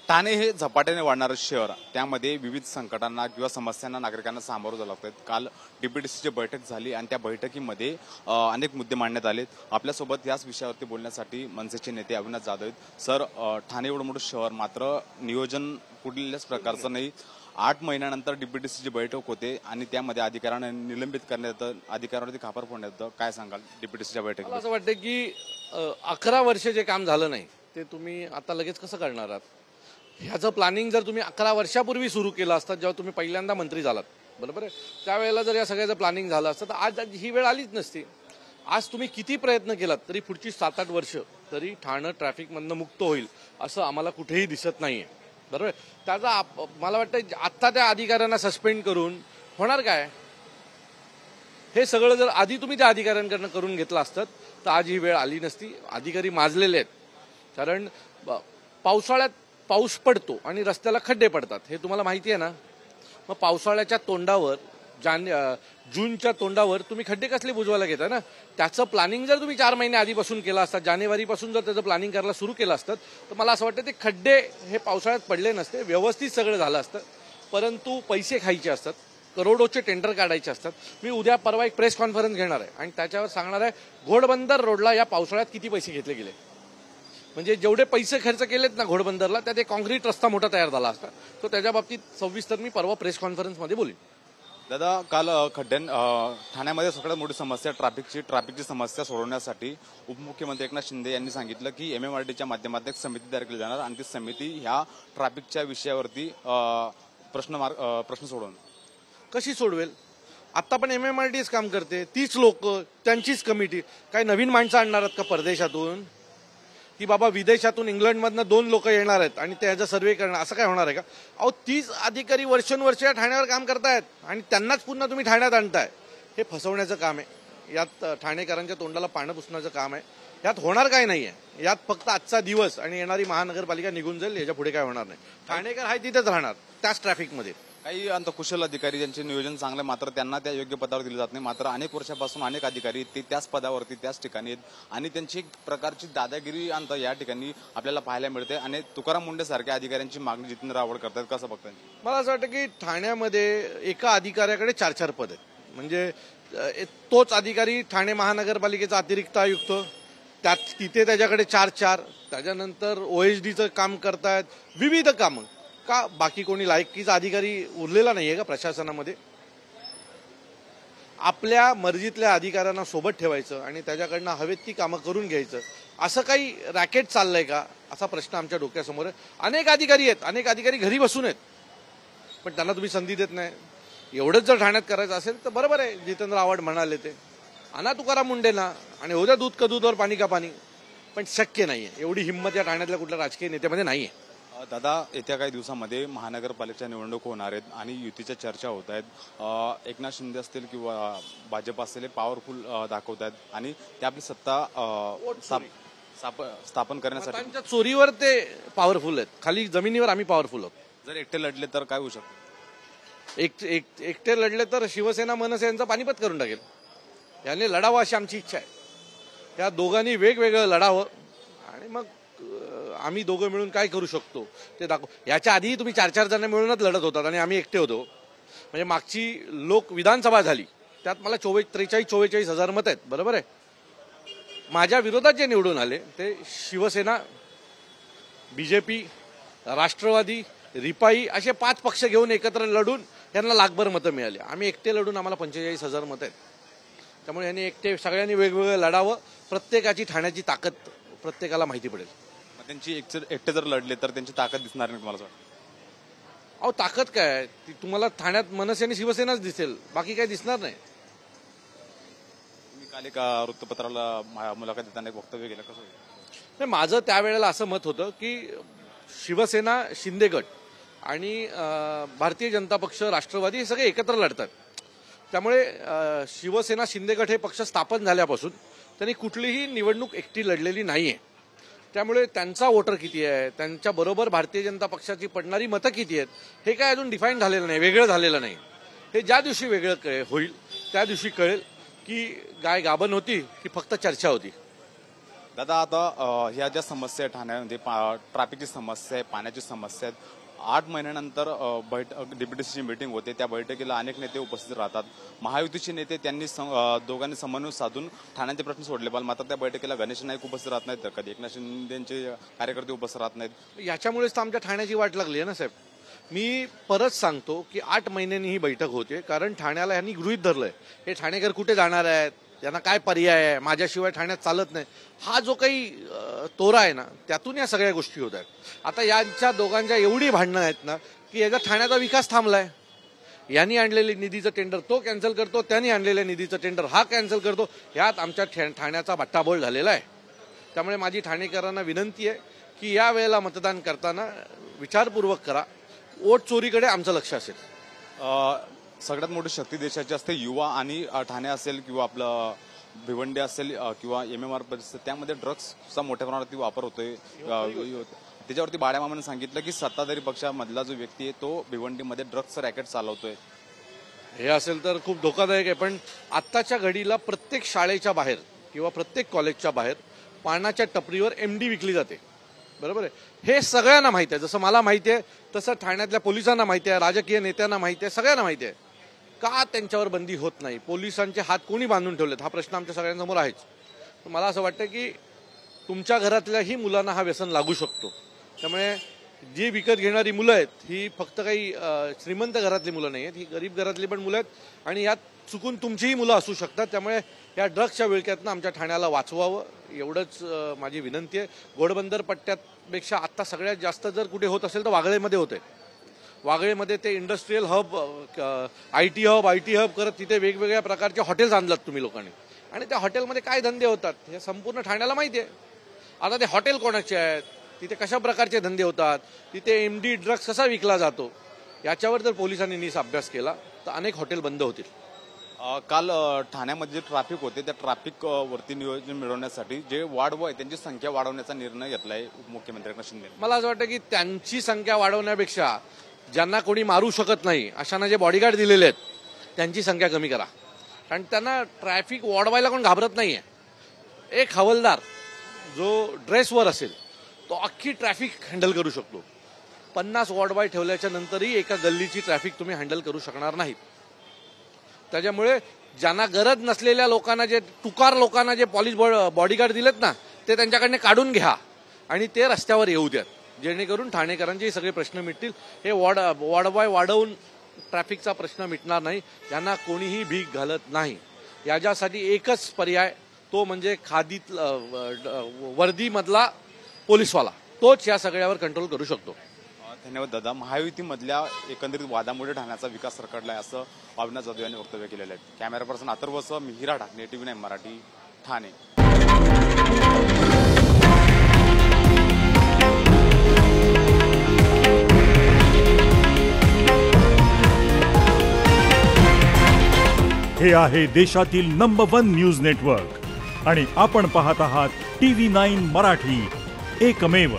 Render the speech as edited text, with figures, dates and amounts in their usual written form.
ठाणे हे झपाट्याने वाढणारं शहर, त्यामध्ये विविध संकटांना किंवा समस्यांना नागरिकांना सामोरं जावं लागतं. काल डीपीडीसीची बैठक झाली आणि त्या बैठकीमध्ये अनेक मुद्दे मांडण्यात आले. आपल्यासोबत याच विषयावरती बोलण्यासाठी मनसेचे नेते अविनाश जाधव आहेत. सर, ठाणे एवढं मोठं शहर, मात्र नियोजन कुठल्याच प्रकारचं नाही. 8 महिन्यानंतर डीपीडीसीची बैठक होते आणि त्यामध्ये अधिकाऱ्यांना निलंबित करण्यात येतं, अधिकाऱ्यांवरती खापर फोडण्यात येतं. काय सांगाल डीपीडीसीच्या बैठकीत? मला असं वाटतं की 11 वर्ष जे काम झालं नाही ते तुम्ही आता लगेच कसं करणार आहात? ह्याचं प्लॅनिंग जर तुम्ही 11 वर्षापूर्वी सुरू केलं असतं, जेव्हा तुम्ही पहिल्यांदा मंत्री झालात, बरोबर आहे, त्यावेळेला जर या सगळ्याचं प्लॅनिंग झालं असतं तर आज ही वेळ आलीच नसती. आज तुम्ही किती प्रयत्न केलात तरी पुढची 7-8 वर्ष तरी ठाणं ट्रॅफिकमधनं मुक्त होईल असं आम्हाला कुठेही दिसत नाहीये, बरोबर. त्याचा मला वाटतं आत्ता त्या अधिकाऱ्यांना सस्पेंड करून होणार काय? हे सगळं जर आधी तुम्ही त्या अधिकाऱ्यांकडनं करून घेतलं असतं तर आज ही वेळ आली नसती. अधिकारी माजलेले आहेत, कारण पावसाळ्यात पाऊस पडतो आणि रस्त्याला खड्डे पडतात, हे तुम्हाला माहिती आहे ना. मग पावसाळ्याच्या तोंडावर जूनच्या तोंडावर तुम्ही खड्डे कसले बुजवायला घेता ना? त्याचं प्लॅनिंग जर तुम्ही 4 महिने आधीपासून केलं असतं, जानेवारीपासून जर त्याचं प्लॅनिंग करायला सुरू केलं असतं तर मला असं वाटतं ते खड्डे हे पावसाळ्यात पडले नसते, व्यवस्थित सगळं झालं असतं. परंतु पैसे खायचे असतात, करोडोचे टेंडर काढायचे असतात. मी उद्या परवा एक प्रेस कॉन्फरन्स घेणार आहे आणि त्याच्यावर सांगणार आहे घोडबंदर रोडला या पावसाळ्यात किती पैसे घेतले गेले. म्हणजे जेवढे पैसे खर्च केलेत ना घोडबंदरला, त्यात एक काँक्रीट रस्ता मोठा तयार झाला असता. तो त्याच्या बाबतीत सविस्तर मी परवा प्रेस कॉन्फरन्समध्ये बोलीन. दादा, काल ठाण्यामध्ये सगळ्यात मोठी समस्या ट्रॅफिकची समस्या सोडवण्यासाठी उपमुख्यमंत्री एकनाथ शिंदे यांनी सांगितलं की MMRDच्या माध्यमातून एक समिती तयार केली जाणार आणि ती समिती ह्या ट्रॅफिकच्या विषयावरती प्रश्न सोडवून कशी सोडवेल? आता पण MMRDच काम करते, तीच लोक, त्यांचीच कमिटी. काय नवीन माणसं आणणार आहेत का परदेशातून? की बाबा विदेशातून इंग्लंडमधनं 2 लोक येणार आहेत आणि त्याचा सर्व्हे करणार, असं काय होणार आहे का? अहो, तीच अधिकारी वर्षानुवर्ष ठाण्यावर काम करतायत आणि त्यांनाच पुन्हा तुम्ही ठाण्यात आणताय. हे फसवण्याचं काम आहे. यात ठाणेकरांच्या तोंडाला पानं पुसण्याचं काम आहे. यात होणार काय नाहीये. यात फक्त आजचा दिवस आणि येणारी महानगरपालिका निघून जाईल, याच्या पुढे काय होणार नाही. ठाणेकर आहे तिथेच राहणार, त्याच ट्रॅफिकमध्ये. काही कुशल अधिकारी ज्यांचे नियोजन चांगलं, मात्र त्यांना त्या योग्य पदावर दिले जात नाही. मात्र अनेक वर्षापासून अनेक अधिकारी ते त्याच पदावरती त्याच ठिकाणी आहेत आणि त्यांची एक प्रकारची दादागिरी या ठिकाणी आपल्याला पाहायला मिळते. आणि तुकाराम मुंडे सारख्या अधिकाऱ्यांची मागणी जितेंद्र आव्हाड करतात. कसं बघताय? मला असं वाटतं की ठाण्यामध्ये एका अधिकाऱ्याकडे 4-4 पद आहेत. म्हणजे तोच अधिकारी ठाणे महानगरपालिकेचा अतिरिक्त आयुक्त, तिथे त्याच्याकडे 4-4, त्याच्यानंतर OSDचं काम करतायत, विविध कामं. का बाकी कोणी लायकीचा अधिकारी उरलेला नाहीये का प्रशासनामध्ये? आपल्या मर्जीतल्या अधिकाऱ्यांना सोबत ठेवायचं आणि त्याच्याकडनं हवेत ती कामं करून घ्यायचं, असं काही रॅकेट चाललंय का, असा प्रश्न आमच्या डोक्यासमोर आहे. अनेक अधिकारी आहेत, अनेक अधिकारी घरी बसून आहेत, पण त्यांना तुम्ही संधी देत नाही. एवढंच जर ठाण्यात करायचं असेल तर बरोबर आहे, जितेंद्र आव्हाड म्हणाले ते आणा तुकाराम मुंडेंना आणि उद्या दूध का दूधवर पाणी का पाणी. पण शक्य नाहीये, एवढी हिंमत या ठाण्यातल्या कुठल्या राजकीय नेत्यामध्ये नाहीये. दादा, येत्या काही दिवसामध्ये महानगरपालिकेच्या निवडणूक होणार आहेत आणि युतीच्या चर्चा होत आहेत. एकनाथ शिंदे असतील किंवा भाजप असतील पॉवरफुल दाखवत आहेत आणि ते आपली सत्ता स्थापन करण्यासाठी त्यांच्या चोरीवर ते पॉवरफुल आहेत, खाली जमिनीवर आम्ही पॉवरफुल आहोत. जर एकटे लढले तर काय होऊ शकतं? एकटे लढले तर शिवसेना मनसे यांचं पानिपत करून टाकेल. यांनी लढावं अशी आमची इच्छा आहे. या दोघांनी वेगवेगळं लढावं आणि मग आम्ही दोघं मिळून काय करू शकतो ते दाखव. याच्या आधीही तुम्ही 4-4 जण मिळूनच लढत होतात आणि आम्ही एकटे होतो. म्हणजे मागची लोक विधानसभा झाली, त्यात मला 43-44 हजार मत आहेत, बरोबर आहे. माझ्या विरोधात जे निवडून आले ते शिवसेना, BJP, राष्ट्रवादी, रिपाई असे 5 पक्ष घेऊन एकत्र लढून यांना लाखभर मतं मिळाली. आम्ही एकटे लढून आम्हाला 45,000 मतं आहेत. त्यामुळे यांनी एकटे सगळ्यांनी वेगवेगळं लढावं. प्रत्येकाची ठाण्याची ताकद प्रत्येकाला माहिती पडेल. त्यांची एकटे जर लढले तर त्यांची ताकद दिसणार नाही तुम्हाला वाटतं? अहो, ताकद काय, ती तुम्हाला ठाण्यात मनसे आणि शिवसेनाच दिसेल, बाकी काय दिसणार नाही. मी काल एका वृत्तपत्राला मुलाखत देताना एक वक्तव्य केलं, कसं नाही, माझं त्यावेळेला असं मत होतं की शिवसेना, शिंदे गट आणि भारतीय जनता पक्ष, राष्ट्रवादी हे सगळे एकत्र लढतात. त्यामुळे शिवसेना, शिंदे गट हे पक्ष स्थापन झाल्यापासून त्यांनी कुठलीही निवडणूक एकटी लढलेली नाहीये. त्यामुळे त्यांचा वोटर किती आहे, त्यांच्याबरोबर भारतीय जनता पक्षाची पडणारी मतं किती आहेत, हे काय अजून डिफाईन झालेलं नाही, वेगळं झालेलं नाही. हे ज्या दिवशी वेगळं होईल त्या दिवशी कळेल की गाय गाभण होती की फक्त चर्चा होती. दादा आता ह्या ज्या समस्या आहे ठाण्यामध्ये ट्रॅफिकची समस्या आहे, पाण्याची समस्या आहेत, 8 महिन्यानंतर डीपीडीसीची मीटिंग होते. त्या बैठकीला अनेक नेते उपस्थित राहतात. महायुतीचे नेते त्यांनी दोघांनी समन्वय साधून ठाण्याचे प्रश्न सोडले पाहिजे. मात्र त्या बैठकीला गणेश नाईक उपस्थित राहत नाहीत, तर कधी एकनाथ शिंदेचे कार्यकर्ते उपस्थित राहत नाहीत. याच्यामुळेच तर आमच्या ठाण्याची वाट लागली आहे ना साहेब. मी परत सांगतो की 8 महिन्यांनी ही बैठक होते, कारण ठाण्याला ह्यांनी गृहीत धरलंय हे ठाणेकर कुठे जाणार आहेत, त्यांना काय पर्याय आहे, माझ्याशिवाय ठाण्यात चालत नाही, हा जो काही तोरा आहे ना, त्यातून या सगळ्या गोष्टी होत आहेत. आता यांच्या दोघांच्या एवढी भांडणं आहेत ना की याचा ठाण्याचा विकास थांबलाय. यांनी आणलेले निधीचं टेंडर तो कॅन्सल करतो, त्यांनी आणलेल्या निधीचं टेंडर हा कॅन्सल करतो. यात आमच्या ठाण्याचा बट्टाबोळ झालेला आहे. त्यामुळे माझी ठाणेकरांना विनंती आहे की या वेळेला मतदान करताना विचारपूर्वक करा. वोट चोरीकडे आमचं लक्ष असेल. सगळ्यात मोठी शक्ती देशाची असते युवा, आणि ठाणे असेल किंवा आपलं भिवंडी असेल किंवा MMR परिसर, त्यामध्ये ड्रग्सचा मोठ्या प्रमाणात वापर होतोय. त्याच्यावरती बाळ्यामामाने सांगितलं की सत्ताधारी पक्षामधला जो व्यक्ती आहे तो भिवंडीमध्ये ड्रग्सचं रॅकेट चालवतोय. हे असेल तर खूप धोकादायक आहे. पण आत्ताच्या घडीला प्रत्येक शाळेच्या बाहेर किंवा प्रत्येक कॉलेजच्या बाहेर पानाच्या टपरीवर MD विकली जाते. बरोबर आहे. हे सगळ्यांना माहिती आहे. जसं मला माहिती आहे तसं ठाण्यातल्या पोलिसांना माहिती आहे, राजकीय नेत्यांना माहिती आहे, सगळ्यांना माहिती आहे. का त्यांच्यावर बंदी होत नाही, पोलिसांचे हात कोणी बांधून ठेवलेत, हा प्रश्न आमच्या सगळ्यांसमोर आहेच. मला असं वाटतं की तुमच्या घरातल्याही मुलांना हा व्यसन लागू शकतो. त्यामुळे जी विकत घेणारी मुलं आहेत ही फक्त काही श्रीमंत घरातली मुलं नाही आहेत, ही गरीब घरातली पण मुलं आहेत, आणि यात चुकून तुमचीही मुलं असू शकतात. त्यामुळे या ड्रग्सच्या विळख्यातनं आमच्या ठाण्याला वाचवावं, एवढंच माझी विनंती आहे. घोडबंदर पट्ट्यापेक्षा आत्ता सगळ्यात जास्त जर कुठे होत असेल तर वागळेमध्ये होते. वागळेमध्ये ते इंडस्ट्रीयल हब, IT हब करत तिथे वेगवेगळ्या प्रकारचे हॉटेल्स आणलात तुम्ही लोकांनी, आणि त्या हॉटेलमध्ये काय धंदे होतात हे संपूर्ण ठाण्याला माहिती आहे. आता ते हॉटेल कोणाचे आहेत, तिथे कशा प्रकारचे धंदे होतात, तिथे MD ड्रग्स कसा विकला जातो, याच्यावर जर पोलिसांनी नीट अभ्यास केला तर अनेक हॉटेल बंद होतील. काल ठाण्यामध्ये जे ट्रॅफिक होते त्या ट्रॅफिक वरती नियोजन मिळवण्यासाठी जे वाढवं आहे त्यांची संख्या वाढवण्याचा निर्णय घेतलाय उपमुख्यमंत्री एकनाथ शिंदे. मला असं वाटतं की त्यांची संख्या वाढवण्यापेक्षा ज्यांना कोणी मारू शकत नाही अशांना जे बॉडीगार्ड दिलेले आहेत त्यांची संख्या कमी करा. कारण त्यांना ट्रॅफिक वाढवायला कोण घाबरत नाहीये. एक हवालदार जो ड्रेसवर असेल तो अख्खी ट्रॅफिक हँडल करू शकतो. 50 वॉर्ड बॉय ठेवल्याच्या नंतरही एका गल्लीची ट्रॅफिक तुम्ही हँडल करू शकणार नाहीत. त्याच्यामुळे ज्यांना गरज नसलेल्या लोकांना, जे टुकार लोकांना जे पोलीस बॉडीगार्ड दिलेत ना, ते त्यांच्याकडनं काढून घ्या आणि ते रस्त्यावर येऊ द्या, जेणेकरून ठाणेकरांचे सगळे प्रश्न मिटतील. हे वॉर्ड बॉय वाढवून ट्रॅफिकचा प्रश्न मिटणार नाही. यांना कोणीही भीक घालत नाही. याच्यासाठी एकच पर्याय, तो म्हणजे खादीत वर्दीमधला पोलीसवाला, तोच या सगळ्यावर कंट्रोल करू शकतो. धन्यवाद दादा. महायुतीमधल्या एकंदरीत वादामुळे ठाण्याचा विकास रखडलाय असं अविनाश जाधव यांनी वक्तव्य केलेलं आहे. Camera person अथर्वसह Mihira Dhakane, TV9 Marathi, Thane. हे आहे देशातील नंबर 1 न्यूज नेटवर्क आणि आपण पाहत आहात TV9 मराठी, एकमेव.